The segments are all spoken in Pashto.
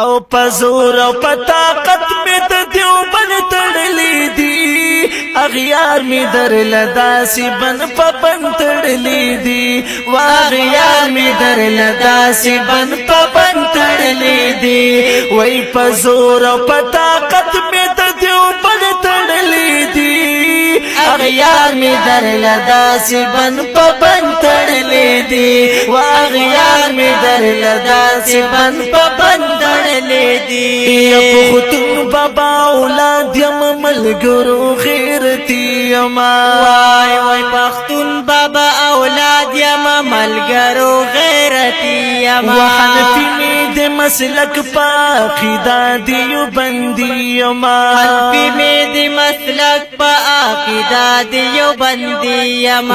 او پزور او پطاقت می د دیوبند تړلی دی اغیار می در لداسی بن پپن تړلی دی واغیار می در لداسی بن پپن تړلی دی وای پزور او پطاقت می د دیوبند تړلی دی اغیار می در لداسی بن پپن تړلی دی واغیار می در لداسی بن پپن تړلی دی پختون بابا اولاد یم ملګرو غیرتی یم وای وای پختون بابا اولاد یم ملګرو غیرتی یم وحنفی می د مسلک پاقیدا دیوبندی یم حنفی می د مسلک پاقیدا دیوبندی یم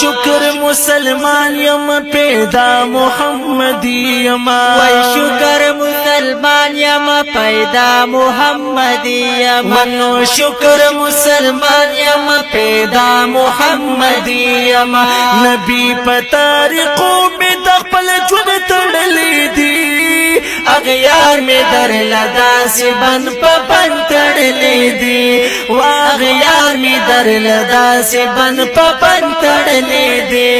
شکر مسلمان یم پیدا محمدی یم وای شکر مسلمان یم پیدا محمدی یم شکر مسلمان یم پیدا محمدی یم نبی پتاریقو می دخپل جون تړلی دی اغیار می در لداسی بن پپن تړلی دی واغیار می در لداسی بن پپن تړلی دی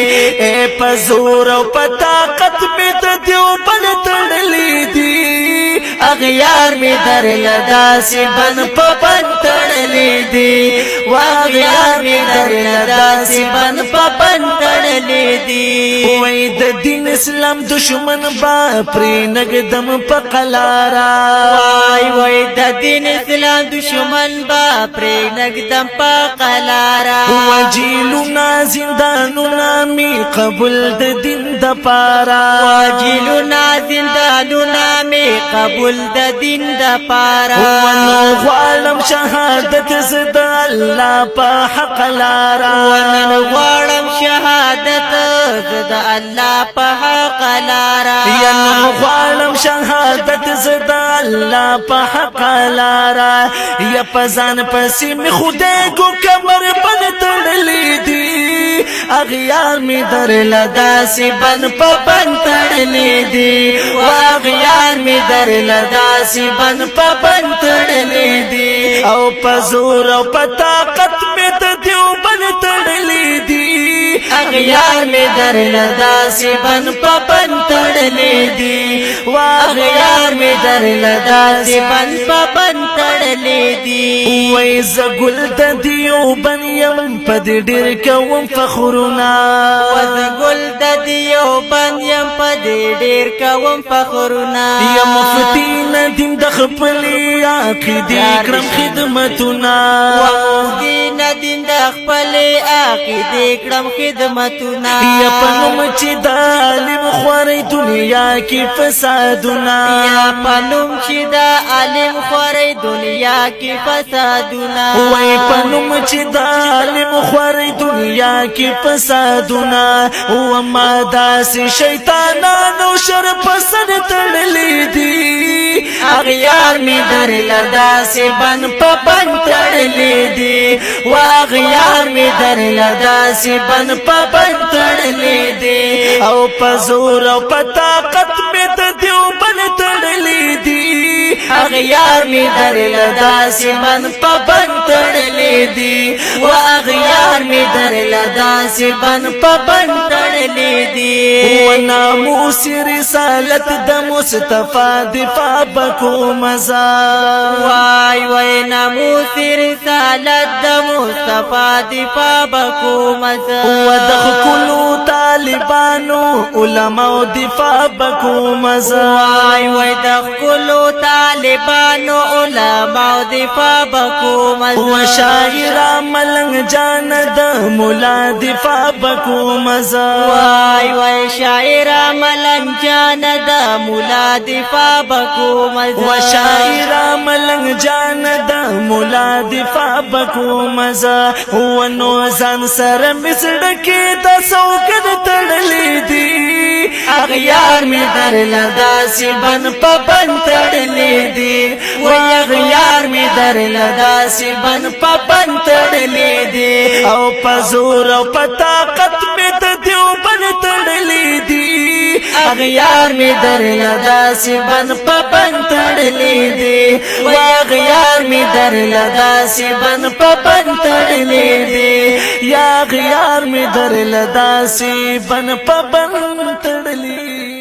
اے پزور او پطاقت می د دیوبند تړلی دی اغیار می در لداسی بن پپن تړلی دی واغیار می در لداسی بن پپن تړلی دی وای د دین اسلام دشمن با پری نګدم پقلارا وای وای د دین اسلام دشمن با پری نګدم پقلارا وجیلنا زنداننا می قبول د دین د پارا وجیلنا زنداننا می قبول د دین د پارا ونو غوالم شهادت زد الله په حق لارا ونو غوالم شهادت زد الله په حق لارا ینو غوالم شهادت زد الله په حق لارا یا پزان پسی می خدای کو کمر بن تړلی دی اغیار می در لداسی بن پپن تړلی دی واغیار می در لداسی بن پپن تړلی دی او پزور او پطاقت می د دیوبند تړلی دی اغیار می در لداسی بن پپن تړلی دی واغیار می در لداسی بن پپن تړلی دی وای زګل د دیوبند یم پد ډیر کوم فخرنا وزګل د دیوبند یم پد ډیر کوم فخرنا یم مفتی ندیم د خپلې عقیدې کرم خدمتنا ومفتی ندیم د خپلې عقیدې کرم خدمتنا یا پنوم چې د عالم خوري دنیا کې فسادنا یا پنوم چې د عالم خوري دنیا کې فسادنا وای پنوم چې د عالم خوري دنیا کې فسادنا او ما داس شیطانانو شر پسند تړلی دی اغیار می در لداسی بن پپن تړلی دی واغیار می در لداسی بن پپن تړلی دی او پزور او پطاقت می د دیوبند تړلی دی اغیار می در لداسی بن پپن تړلی دی واغیار می در لداسی بن پپن تړلی دی و ناموس رسالت د مصطفی دفاع بکو مزا وای وای ناموس رسالت د مصطفی دفاع بکو مزا و دخلو طالبانو علماء دفاع بکو مزا وای وای دخلو طالبانو علماء دفاع بکو مزا و شاعر ملنګ جان د مولا دفاع بکو مزا وای وای شاعر ملنګ جان د مولا دفاع بکو مزا و شاعر ملنګ جان د مولا دفاع بکو مزا و نو ځان سره مسړکې د سوګد تړلې دی اغیار می در لداسی بن پپن تړلې دی و اغیار می در لداسی بن پپن تړلې دی او پزور او پطاقت می د دیوبند تړلې دی اغیار می در لداسی بن پپن تڑلی دی واغیار می در لداسی بن پپن تڑلی دی یا غیار می در لداسی بن پپن تڑلی